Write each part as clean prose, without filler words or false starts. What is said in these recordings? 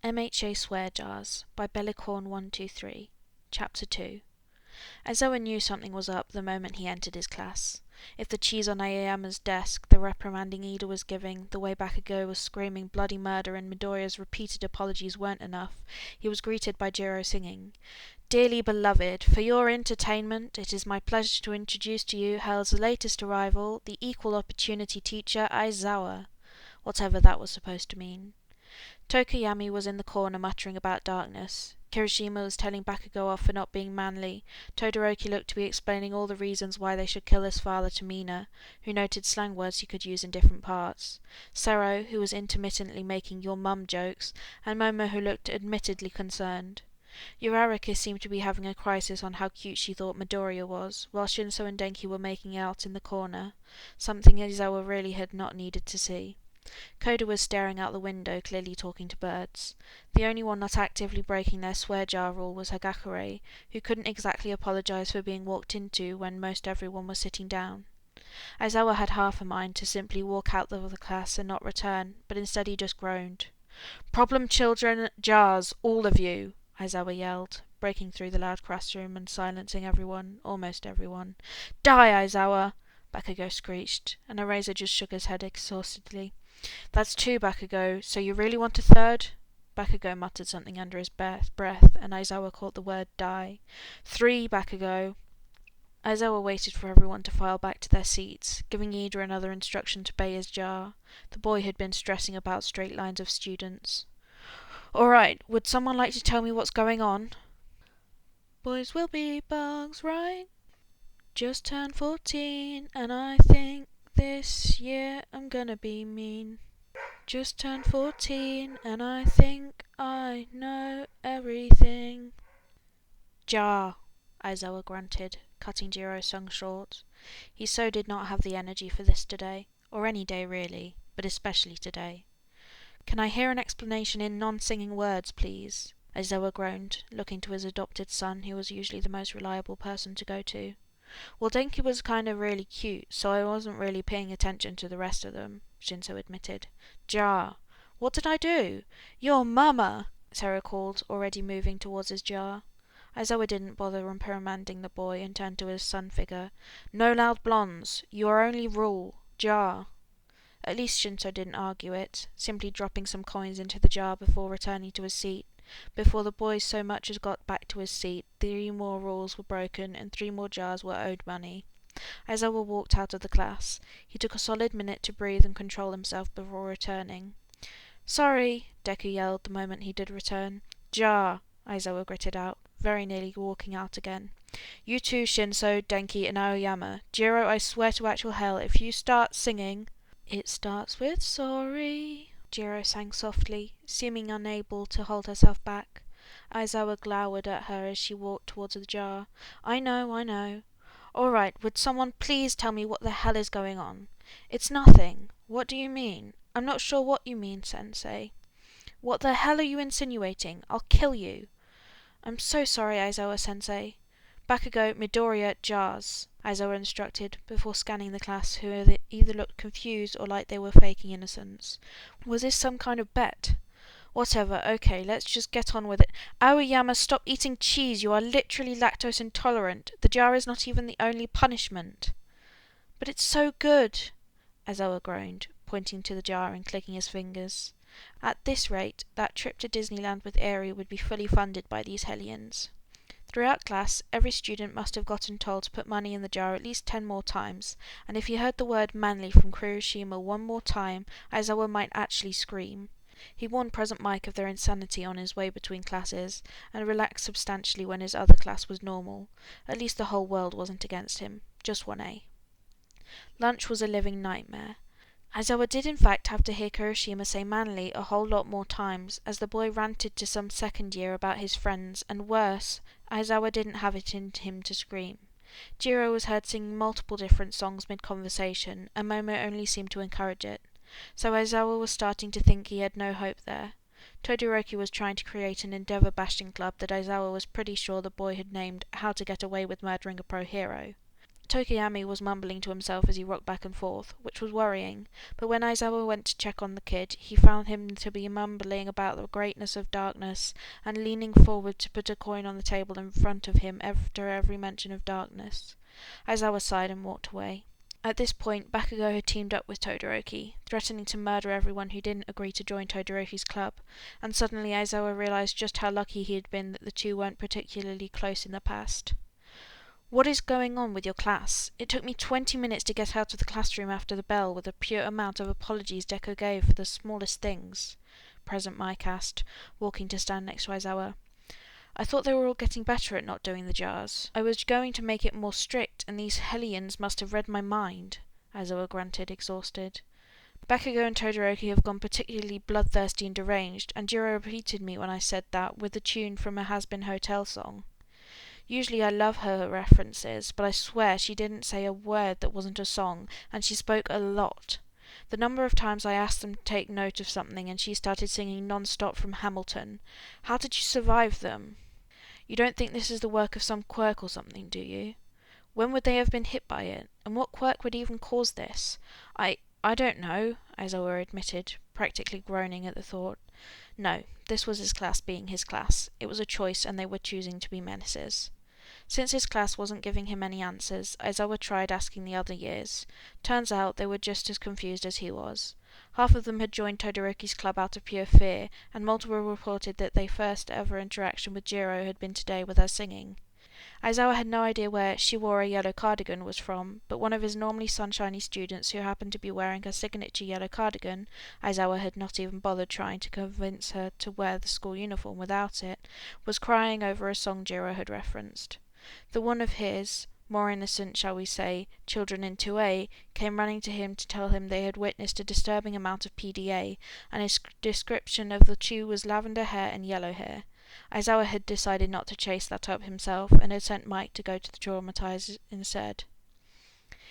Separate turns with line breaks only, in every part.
MHA Swear Jars by belicorn123, Chapter 2. Aizawa knew something was up the moment he entered his class. If the cheese on Aoyama's desk, the reprimanding Ida was giving, the way Bakugo was screaming bloody murder and Midoriya's repeated apologies weren't enough, he was greeted by Jiro singing, "Dearly beloved, for your entertainment, it is my pleasure to introduce to you Hell's latest arrival, the equal opportunity teacher Aizawa," whatever that was supposed to mean. Tokoyami was in the corner muttering about darkness. Kirishima was telling Bakugo off for not being manly. Todoroki looked to be explaining all the reasons why they should kill his father to Mina, who noted slang words he could use in different parts. Sero, who was intermittently making your mum jokes, and Momo, who looked admittedly concerned. Uraraka seemed to be having a crisis on how cute she thought Midoriya was, while Shinso and Denki were making out in the corner, something Aizawa really had not needed to see. Koda was staring out the window, clearly talking to birds. The only one not actively breaking their swear jar rule was Hagakure, who couldn't exactly apologize for being walked into when most everyone was sitting down. Aizawa had half a mind to simply walk out of the class and not return, but instead he just groaned. "Problem children, jars, all of you!" Aizawa yelled, breaking through the loud classroom and silencing everyone, almost everyone. "Die, Aizawa!" Bakugo screeched, and Eraser just shook his head exhaustedly. "That's two, Bakugo, so you really want a third?" Bakugo muttered something under his breath, and Aizawa caught the word die. "Three, Bakugo." Aizawa waited for everyone to file back to their seats, giving Ida another instruction to bay his jar. The boy had been stressing about straight lines of students. "Alright, would someone like to tell me what's going on?" "Boys will be bugs, right? Just turned 14, and I think this year I'm gonna be mean. Just turned 14, and I think I know everything." "Jar," Aizawa grunted, cutting Jiro's song short. He so did not have the energy for this today, or any day really, but especially today. "Can I hear an explanation in non-singing words, please?" Aizawa groaned, looking to his adopted son, who was usually the most reliable person to go to. "Well, Denki was kind of really cute, so I wasn't really paying attention to the rest of them," Shinso admitted. "Jar." "What did I do?" "Your mama!" Sero called, already moving towards his jar. Aizawa didn't bother reprimanding the boy and turned to his son figure. "No loud blondes. Your only rule. Jar." At least Shinso didn't argue it, simply dropping some coins into the jar before returning to his seat. Before the boy so much as got back to his seat, 3 more rules were broken and 3 more jars were owed money. Aizawa walked out of the class. He took a solid minute to breathe and control himself before returning. "Sorry," Deku yelled the moment he did return. "Jar," Aizawa gritted out, very nearly walking out again. "You two, Shinso, Denki, and Aoyama. Jiro, I swear to actual hell, if you start singing—" "It starts with sorry," Jiro sang softly, seeming unable to hold herself back. Aizawa glowered at her as she walked towards the jar. I know. Alright, would someone please tell me what the hell is going on?" "It's nothing." "What do you mean?" "I'm not sure what you mean, Sensei." "What the hell are you insinuating? I'll kill you." "I'm so sorry, Aizawa-sensei." "Bakugo, Midoriya, jars," Aizawa instructed, before scanning the class, who either looked confused or like they were faking innocence. Was this some kind of bet? "Whatever, okay, let's just get on with it. Aoyama, stop eating cheese, you are literally lactose intolerant. The jar is not even the only punishment." "But it's so good," Aizawa groaned, pointing to the jar and clicking his fingers. At this rate, that trip to Disneyland with Aerie would be fully funded by these hellions. Throughout class, every student must have gotten told to put money in the jar at least 10 more times, and if he heard the word manly from Kirishima one more time, Aizawa might actually scream. He warned Present Mike of their insanity on his way between classes, and relaxed substantially when his other class was normal. At least the whole world wasn't against him, just 1A. Lunch was a living nightmare. Aizawa did in fact have to hear Kirishima say manly a whole lot more times, as the boy ranted to some second year about his friends, and worse, Aizawa didn't have it in him to scream. Jiro was heard singing multiple different songs mid-conversation, and Momo only seemed to encourage it. So Aizawa was starting to think he had no hope there. Todoroki was trying to create an endeavour bashing club that Aizawa was pretty sure the boy had named How to Get Away with Murdering a Pro Hero. Tokiyami was mumbling to himself as he rocked back and forth, which was worrying, but when Aizawa went to check on the kid, he found him to be mumbling about the greatness of darkness and leaning forward to put a coin on the table in front of him after every mention of darkness. Aizawa sighed and walked away. At this point, Bakugo had teamed up with Todoroki, threatening to murder everyone who didn't agree to join Todoroki's club, and suddenly Aizawa realized just how lucky he had been that the two weren't particularly close in the past. "What is going on with your class? It took me 20 minutes to get out of the classroom after the bell with a pure amount of apologies Deco gave for the smallest things," Present Mike asked, walking to stand next to Aizawa. "I thought they were all getting better at not doing the jars. I was going to make it more strict, and these hellions must have read my mind," Aizawa grunted, exhausted. "Bakugo and Todoroki have gone particularly bloodthirsty and deranged, and Jiro repeated me when I said that with the tune from a Has-Been Hotel song. Usually I love her references, but I swear she didn't say a word that wasn't a song, and she spoke a lot. The number of times I asked them to take note of something and she started singing non-stop from Hamilton. How did you survive them? You don't think this is the work of some quirk or something, do you? When would they have been hit by it? And what quirk would even cause this? I don't know," Aizawa admitted, practically groaning at the thought. No, this was his class being his class. It was a choice, and they were choosing to be menaces. Since his class wasn't giving him any answers, Aizawa tried asking the other years. Turns out they were just as confused as he was. Half of them had joined Todoroki's club out of pure fear, and multiple reported that their first ever interaction with Jiro had been today with her singing. Aizawa had no idea where "She Wore a Yellow Cardigan" was from, but one of his normally sunshiny students who happened to be wearing her signature yellow cardigan, Aizawa had not even bothered trying to convince her to wear the school uniform without it, was crying over a song Jiro had referenced. The one of his, more innocent, shall we say, children in 2A, came running to him to tell him they had witnessed a disturbing amount of PDA, and his description of the two was lavender hair and yellow hair. Aizawa had decided not to chase that up himself, and had sent Mike to go to the traumatized instead.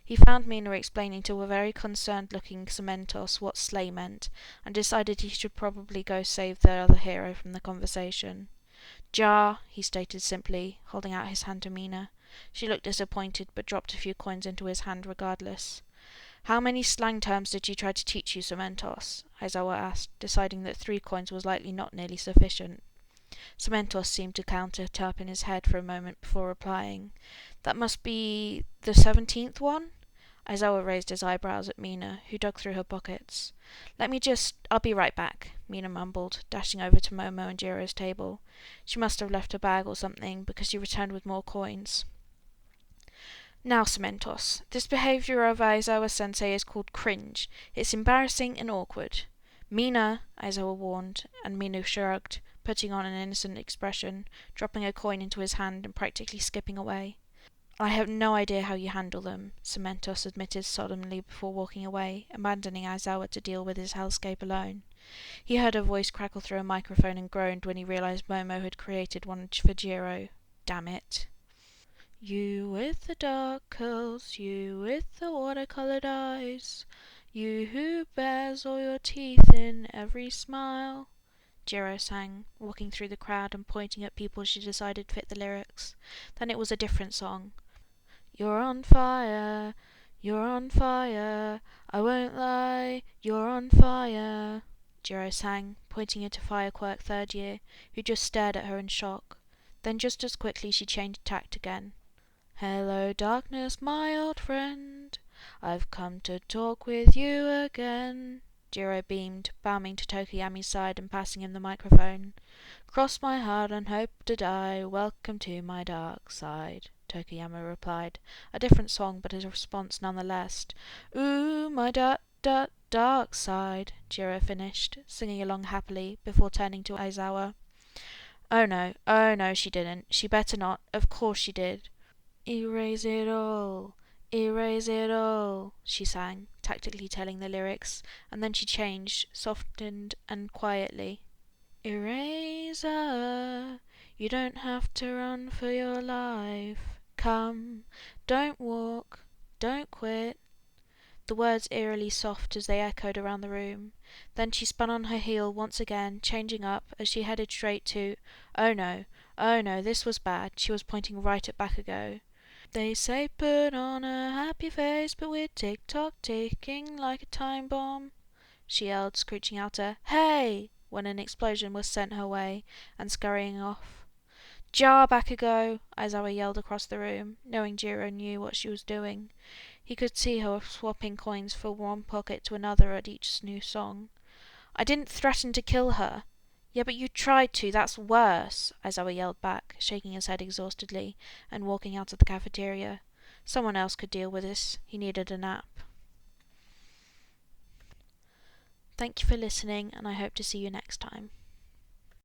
He found Mina explaining to a very concerned-looking Cementos what slay meant, and decided he should probably go save the other hero from the conversation. "Jar," he stated simply, holding out his hand to Mina. She looked disappointed, but dropped a few coins into his hand regardless. "How many slang terms did you try to teach you, Cementos?" Aizawa asked, deciding that 3 coins was likely not nearly sufficient. Cementos seemed to count it up in his head for a moment before replying. "That must be the 17th one?" Aizawa raised his eyebrows at Mina, who dug through her pockets. I'll be right back," Mina mumbled, dashing over to Momo and Jiro's table. She must have left her bag or something, because she returned with more coins. "Now, Cementos, this behaviour of Aizawa-sensei is called cringe. It's embarrassing and awkward." "Mina," Aizawa warned, and Mina shrugged, putting on an innocent expression, dropping a coin into his hand and practically skipping away. "I have no idea how you handle them," Cementos admitted solemnly before walking away, abandoning Aizawa to deal with his hellscape alone. He heard a voice crackle through a microphone and groaned when he realized Momo had created one for Jiro. Damn it. "You with the dark curls, you with the watercoloured eyes, you who bears all your teeth in every smile," Jiro sang, walking through the crowd and pointing at people she decided fit the lyrics. Then it was a different song. "You're on fire, I won't lie, you're on fire," Jiro sang, pointing at a fire quirk 3rd year, who just stared at her in shock. Then just as quickly she changed tact again. "Hello darkness, my old friend, I've come to talk with you again," Jiro beamed, bounding to Tokiyami's side and passing him the microphone. "Cross my heart and hope to die, welcome to my dark side," Tokiyama replied, a different song but a response nonetheless. "Ooh, my dark side," Jiro finished, singing along happily, before turning to Aizawa. Oh no, she didn't. She better not. Of course she did." Erase it all, she sang, tactically telling the lyrics, and then she changed, softened and quietly. "Eraser, you don't have to run for your life. Come, don't walk, don't quit." The words eerily soft as they echoed around the room. Then she spun on her heel once again, changing up, as she headed straight to... oh no, this was bad. She was pointing right at Bakugo. They say put on a happy face, but we're tick-tock ticking like a time bomb, she yelled, screeching out a "Hey!" when an explosion was sent her way, and scurrying off. "Jar back a go!" Aizawa yelled across the room, knowing Jiro knew what she was doing. He could see her swapping coins from one pocket to another at each new song. "I didn't threaten to kill her." "Yeah, but you tried to, that's worse," Aizawa yelled back, shaking his head exhaustedly, and walking out of the cafeteria. Someone else could deal with this. He needed a nap. Thank you for listening, and I hope to see you next time.